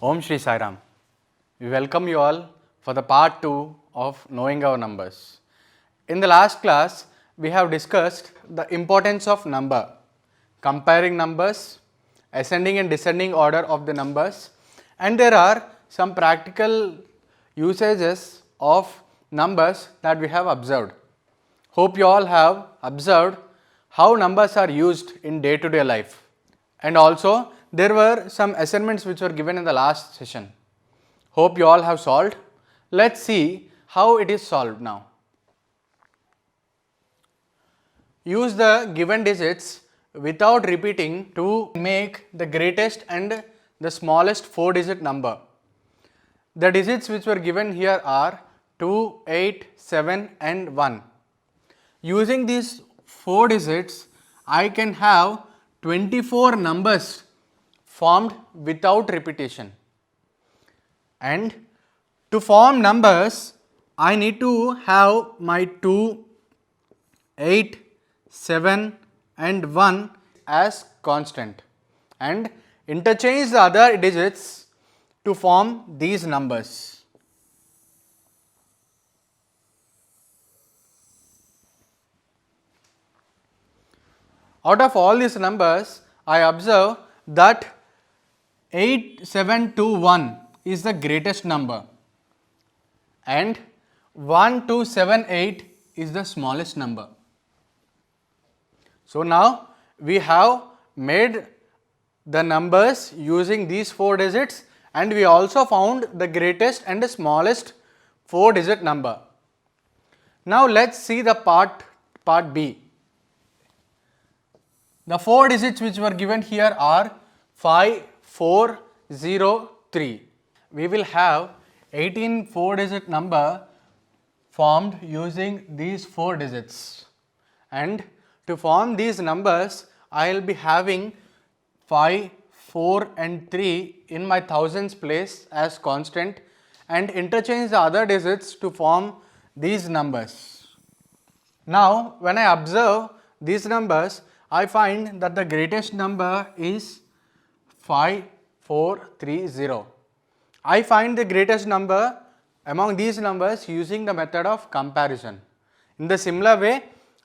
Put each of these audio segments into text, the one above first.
Om Shri Sai Ram. We welcome you all for the part 2 of knowing our numbers. In the last class, we have discussed the importance of number, comparing numbers, ascending and descending order of the numbers, and there are some practical usages of numbers that we have observed. Hope you all have observed how numbers are used in day-to-day life. And also there were some assignments which were given in the last session. Hope you all have solved. Let's see how it is solved now. Use the given digits without repeating to make the greatest and the smallest 4-digit number. The digits which were given here are 2, 8, 7 and 1. Using these 4 digits, I can have 24 numbers formed without repetition. And to form numbers, I need to have my 2, 8, 7 and 1 as constant and interchange the other digits to form these numbers. Out of all these numbers, I observe that 8721 is the greatest number and 1278 is the smallest number. So now we have made the numbers using these 4 digits and we also found the greatest and the smallest 4-digit number. Now let's see the part B. The 4 digits which were given here are 5, 4, 0, 3. We will have 18 4-digit number formed using these 4 digits. And to form these numbers, I will be having 5, 4 and 3 in my thousands place as constant and interchange the other digits to form these numbers. Now, when I observe these numbers, I find that the greatest number is 5430. I find the greatest number among these numbers using the method of comparison. In the similar way,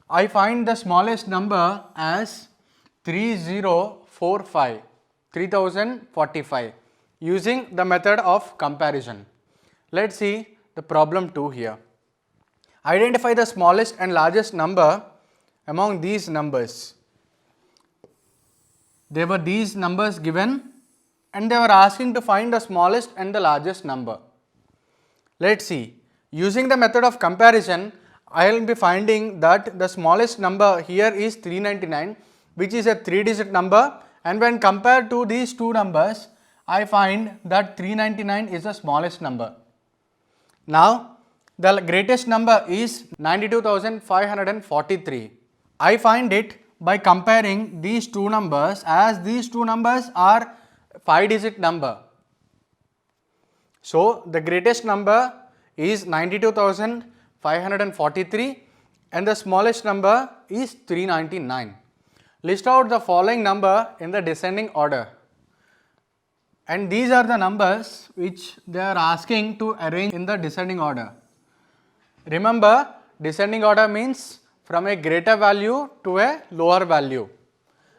I find the smallest number as 3045 using the method of comparison. Let's see the problem 2 here. Identify the smallest and largest number among these numbers. There were these numbers given and they were asking to find the smallest and the largest number. Let's see. Using the method of comparison, I will be finding that the smallest number here is 399, which is a 3-digit number, and when compared to these two numbers, I find that 399 is the smallest number. Now, the greatest number is 92,543. I find it by comparing these two numbers, as these two numbers are 5-digit number. So, the greatest number is 92,543 and the smallest number is 399. List out the following number in the descending order. And these are the numbers which they are asking to arrange in the descending order. Remember, descending order means from a greater value to a lower value.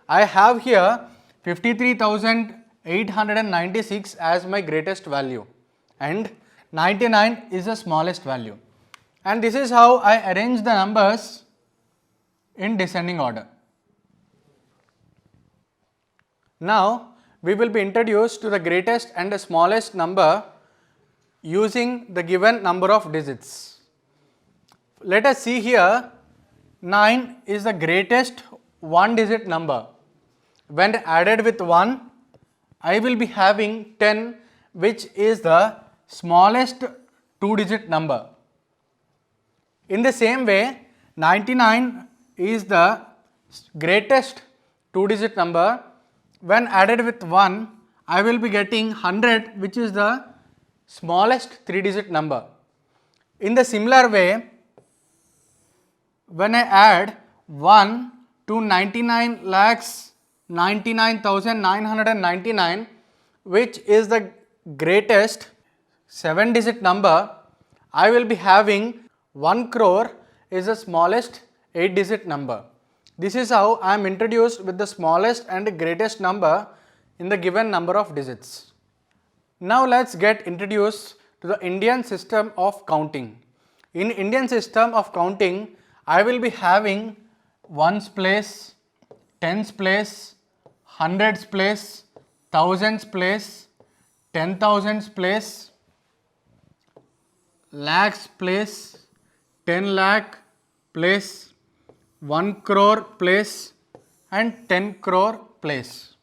I have here 53,896 as my greatest value and 99 is the smallest value. And this is how I arrange the numbers in descending order. Now, we will be introduced to the greatest and the smallest number using the given number of digits. Let us see here, 9 is the greatest 1-digit number. When added with 1, I will be having 10, which is the smallest 2-digit number. In the same way, 99 is the greatest 2-digit number. When added with 1, I will be getting 100, which is the smallest 3-digit number. In the similar way, when I add 1 to 99,99,999, which is the greatest 7-digit number, I will be having 1 crore is the smallest 8-digit number. This is how I am introduced with the smallest and greatest number in the given number of digits. Now let's get introduced to the Indian system of counting. In Indian system of counting, I will be having ones place, tens place, hundreds place, thousands place, 10,000s place, lakhs place, 10 lakh place, 1 crore place and 10 crore place.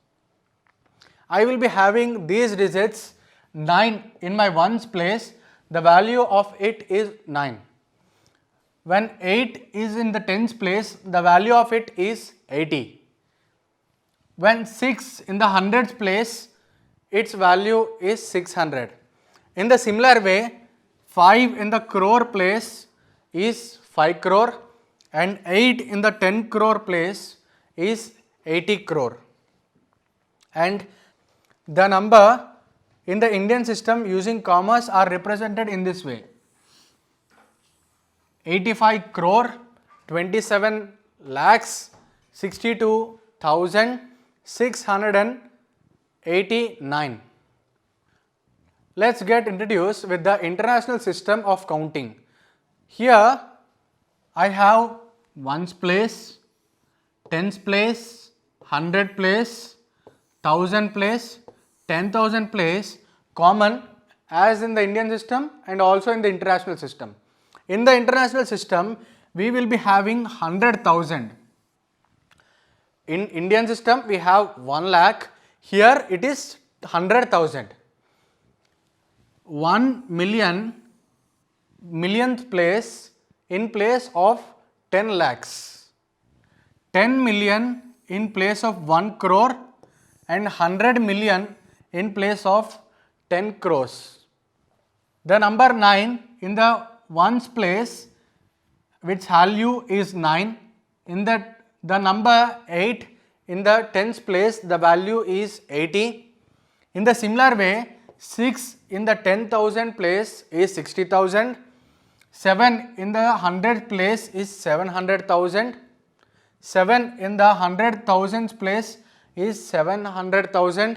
I will be having these digits 9 in my ones place, the value of it is 9. When 8 is in the tens place, the value of it is 80. When 6 in the hundreds place, its value is 600. In the similar way, 5 in the crore place is 5 crore and 8 in the 10 crore place is 80 crore. And the number in the Indian system using commas are represented in this way: 85 crore, 27 lakhs, 62,689. Let's get introduced with the international system of counting. Here I have ones place, tens place, hundred place, thousand place, 10,000 place common as in the Indian system and also in the international system. In the international system, we will be having 100,000. In Indian system, we have 1 lakh. Here it is 100,000. 1 million, millionth place in place of 10 lakhs. 10 million in place of 1 crore and 100 million in place of 10 crores. The number 9 in the ones place, which value is 9. In the number 8 in the tens place, the value is 80. In the similar way, 6 in the 10,000 place is 60,000. 7 in the 100 place is 700,000. 7 in the 100,000 place is 700,000.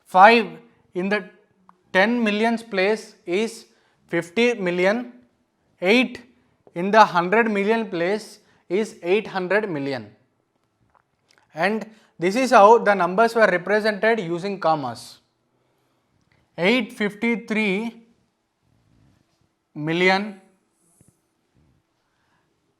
5 in the 10 millions place is 50 million. 8 in the 100 million place is 800 million. And this is how the numbers were represented using commas. 853 million,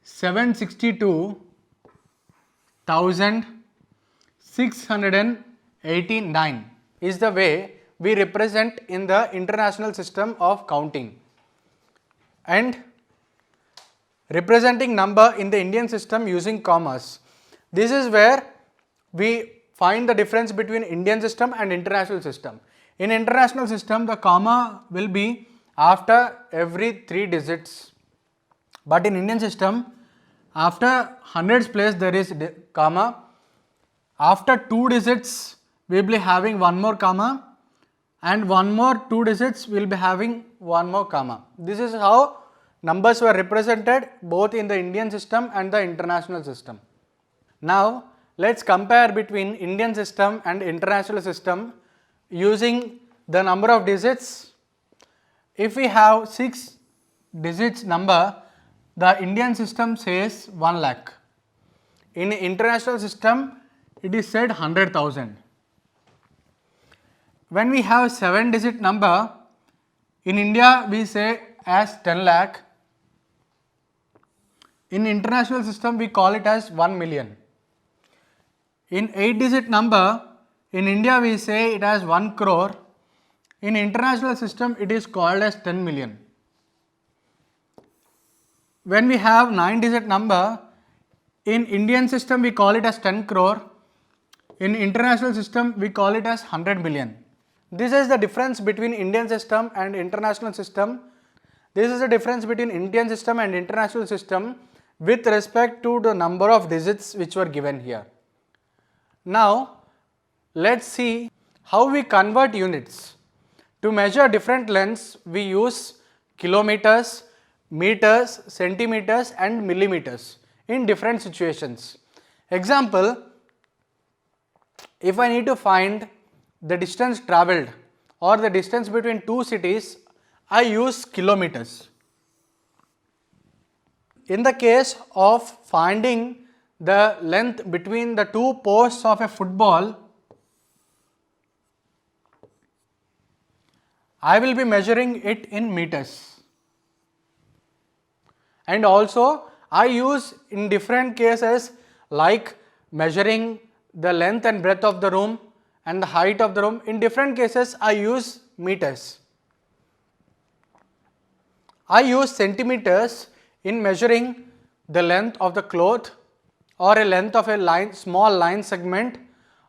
762,689 is the way we represent in the international system of counting. And representing number in the Indian system using commas. This is where we find the difference between Indian system and international system. In international system, the comma will be after every 3 digits, but in Indian system, after hundreds place there is comma. After 2 digits, we will be having one more comma, and one more 2 digits we will be having one more comma. This is how numbers were represented both in the Indian system and the international system. Now let's compare between Indian system and international system using the number of digits. If we have 6 digits number, the Indian system says 1 lakh. In international system, it is said 100,000. When we have 7-digit number, in India we say as 10 lakh. In international system, we call it as 1 million. In 8-digit number, in India we say it as 1 crore. In international system, it is called as 10 million. When we have 9-digit number, in Indian system we call it as 10 crore. In international system, we call it as 100 million. This is the difference between Indian system and international system. This is the difference between Indian system and international system with respect to the number of digits which were given here. Now let's see how we convert units. To measure different lengths, we use kilometers, meters, centimeters and millimeters in different situations. Example, if I need to find the distance travelled or the distance between two cities, I use kilometers. In the case of finding the length between the two posts of a football, I will be measuring it in meters. And also I use in different cases like measuring the length and breadth of the room and the height of the room. In different cases I use meters. I use centimeters in measuring the length of the cloth or a length of a small line segment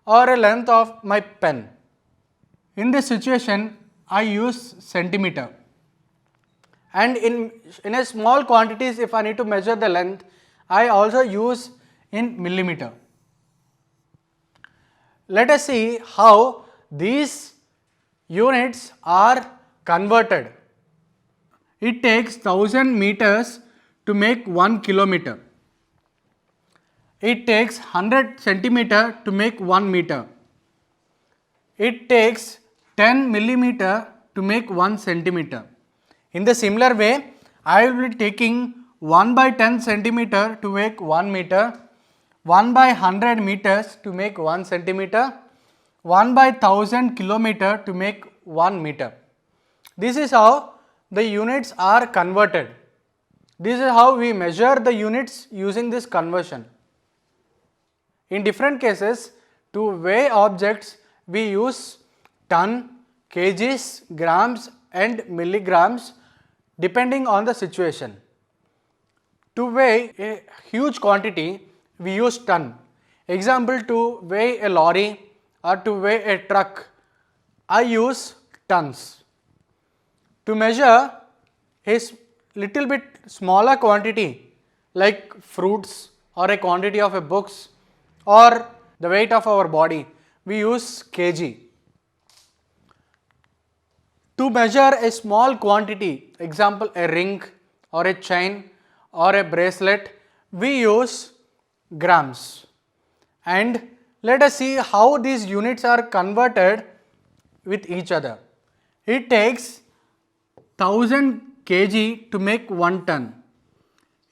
or a length of my pen. In this situation I use centimeter, and in a small quantities if I need to measure the length, I also use in millimeter. Let us see how these units are converted. It takes 1000 meters to make 1 kilometer. It takes 100 centimeter to make 1 meter. It takes 10 millimeter to make 1 centimeter. In the similar way, I will be taking 1 by 10 centimeter to make 1 meter, 1 by 100 meters to make 1 centimeter, 1 by 1000 kilometer to make 1 meter. This is how the units are converted. This is how we measure the units using this conversion. In different cases, to weigh objects, we use ton, kgs, grams and milligrams depending on the situation. To weigh a huge quantity, we use ton. Example, to weigh a lorry or to weigh a truck, I use tons. To measure a little bit smaller quantity like fruits or a quantity of a books or the weight of our body, we use kg. To measure a small quantity, example a ring or a chain or a bracelet, we use grams. And let us see how these units are converted with each other. It takes 1000 kg to make 1 ton.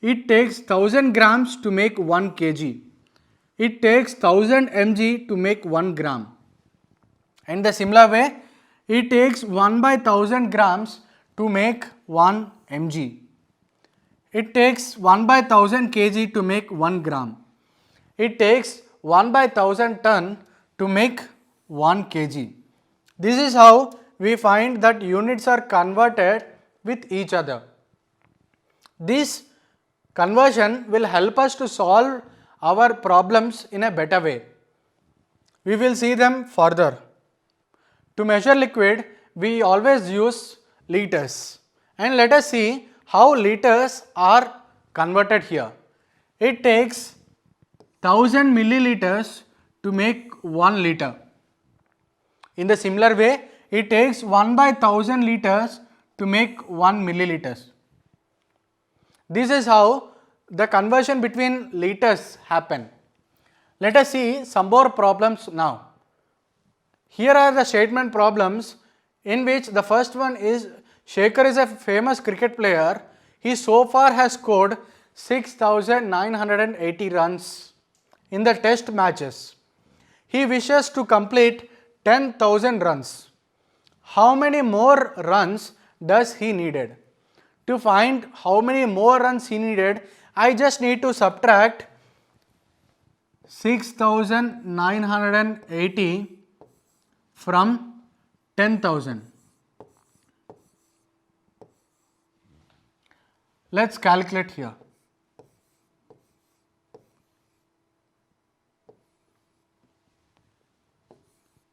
It takes 1000 grams to make 1 kg. It takes 1000 mg to make 1 gram. In the similar way, it takes 1 by 1000 grams to make 1 mg. It takes 1 by 1000 kg to make 1 gram. It takes 1 by 1000 ton to make 1 kg. This is how we find that units are converted with each other. This conversion will help us to solve our problems in a better way. We will see them further. To measure liquid, we always use liters, and let us see how liters are converted here. It takes 1000 milliliters to make 1 liter. In the similar way, it takes 1 by 1000 liters to make 1 milliliters. This is how the conversion between liters happen. Let us see some more problems now. Here are the statement problems in which the first one is Shekhar is a famous cricket player. He so far has scored 6980 runs in the test matches. He wishes to complete 10,000 runs. How many more runs does he needed? To find how many more runs he needed, I just need to subtract 6980 from 10,000. Let's calculate here.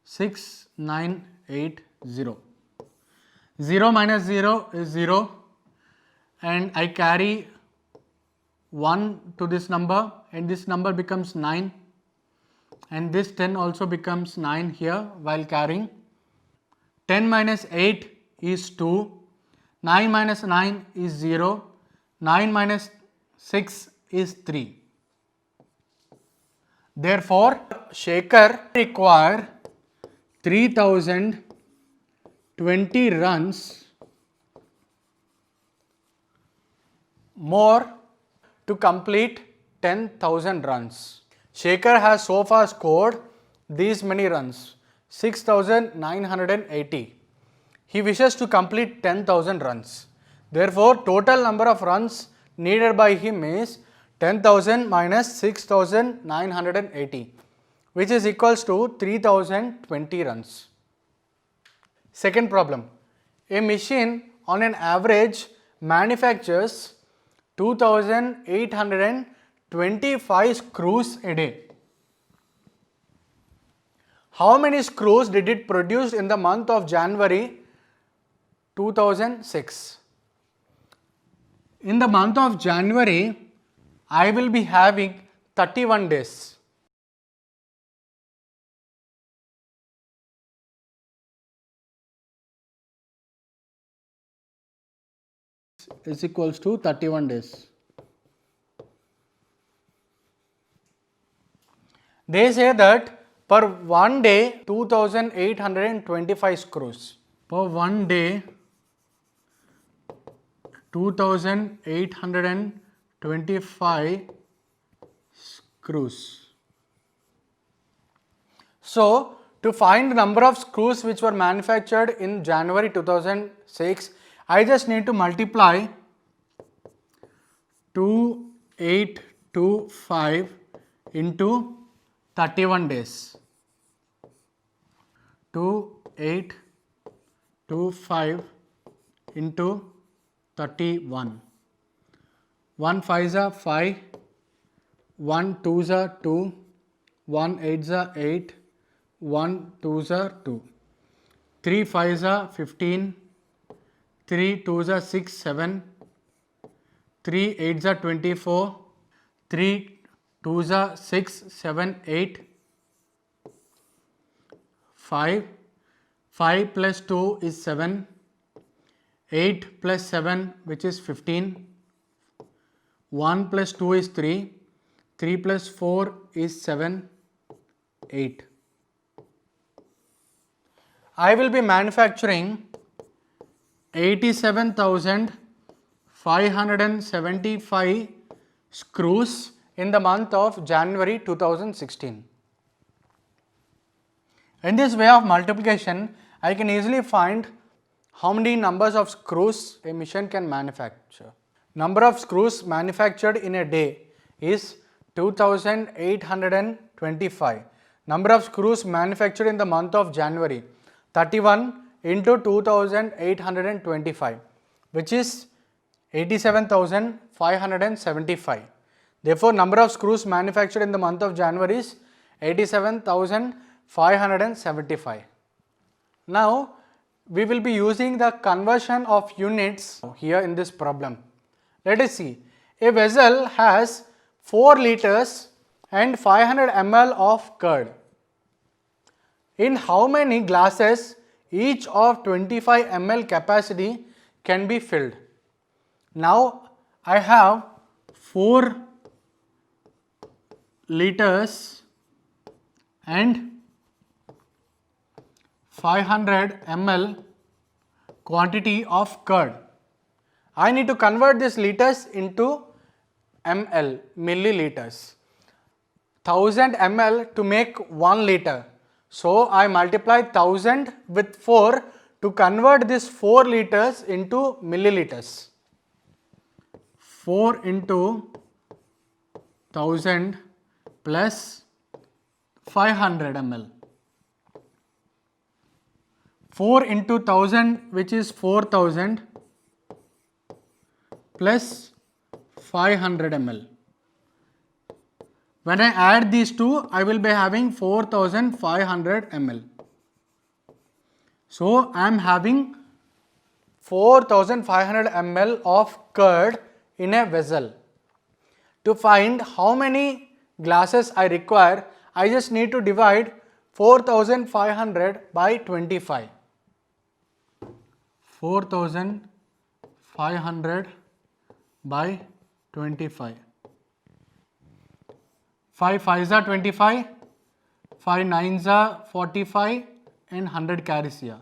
6980. 0 minus 0 is 0, and I carry 1 to this number, and this number becomes 9, and this 10 also becomes 9 here while carrying. 10 minus 8 is 2, 9 minus 9 is 0, 9 minus 6 is 3. Therefore, Shekhar require 3020 runs more to complete 10,000 runs. Shekhar has so far scored these many runs, 6,980. He wishes to complete 10,000 runs. Therefore, total number of runs needed by him is 10,000 minus 6,980, which is equals to 3020 runs. Second problem. A machine on an average manufactures 2,825 screws a day. How many screws did it produce in the month of January 2006? In the month of January, I will be having 31 days. Is equals to 31 days. They say that per one day 2,825 screws. Per one day 2,825 screws. So, to find the number of screws which were manufactured in January 2006, I just need to multiply 2825 into 31 days. 2825 into 31. 1 5s are 5, 1 2s are 2, 1 8s are 8, 1 2s are 2. 3 5s are 15, 3 2s are 6, 7, 3 8s are 24, 3 2s are 6, 7, 8, 5 plus 2 is 7, 8 plus 7 which is 15, 1 plus 2 is 3, 3 plus 4 is 7, 8. I will be manufacturing 87,575 screws in the month of January 2016. In this way of multiplication, I can easily find how many numbers of screws a machine can manufacture. Number of screws manufactured in a day is 2,825. Number of screws manufactured in the month of January, 31 into 2,825, which is 87,575. Therefore, number of screws manufactured in the month of January is 87,575. Now, we will be using the conversion of units here in this problem. Let us see. A vessel has 4 liters and 500 ml of curd. In how many glasses each of 25 ml capacity can be filled? Now, I have 4 liters and 500 ml quantity of curd. I need to convert this liters into ml, milliliters. 1000 ml to make 1 liter. So, I multiply 1000 with 4 to convert this 4 liters into milliliters. 4 into 1000 plus 500 ml. 4 into 1000 which is 4000 plus 500 ml. When I add these two, I will be having 4500 ml. So, I am having 4500 ml of curd in a vessel. To find how many glasses I require, I just need to divide 4500 by 25. 4500 by 25. 5 5s are 25, 5 9s are 45 and 100 carries here.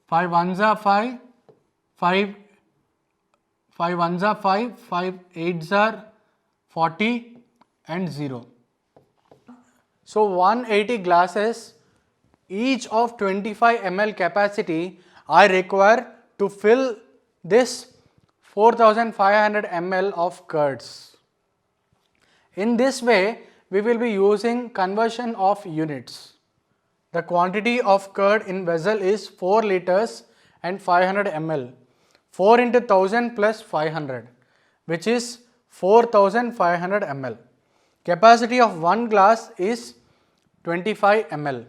5 1s are 5, 5 1s are 5, 5 8s are 40 and 0. So 180 glasses, each of 25 ml capacity I require to fill this 4500 ml of curds. In this way, we will be using conversion of units. The quantity of curd in vessel is 4 liters and 500 ml. 4 into 1000 plus 500, which is 4500 ml. Capacity of one glass is 25 ml.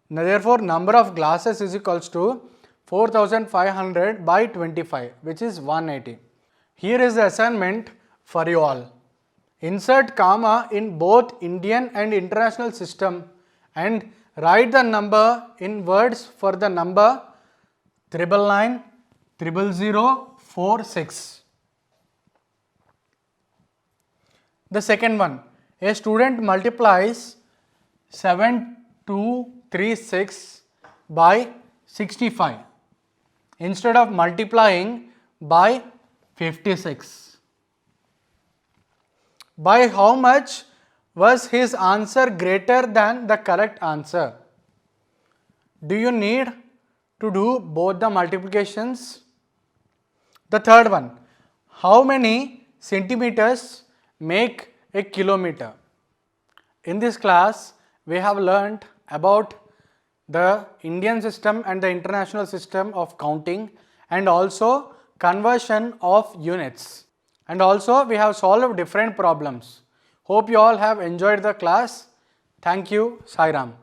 Now, therefore, number of glasses is equals to 4500 by 25, which is 180. Here is the assignment for you all. Insert comma in both Indian and international system and write the number in words for the number 999 00046. The second one, a student multiplies 7236 by 65 instead of multiplying by 56. By how much was his answer greater than the correct answer? Do you need to do both the multiplications? The third one, how many centimeters make a kilometer? In this class, we have learnt about the Indian system and the international system of counting and also conversion of units. And also we have solved different problems. Hope you all have enjoyed the class. Thank you. Sai Ram.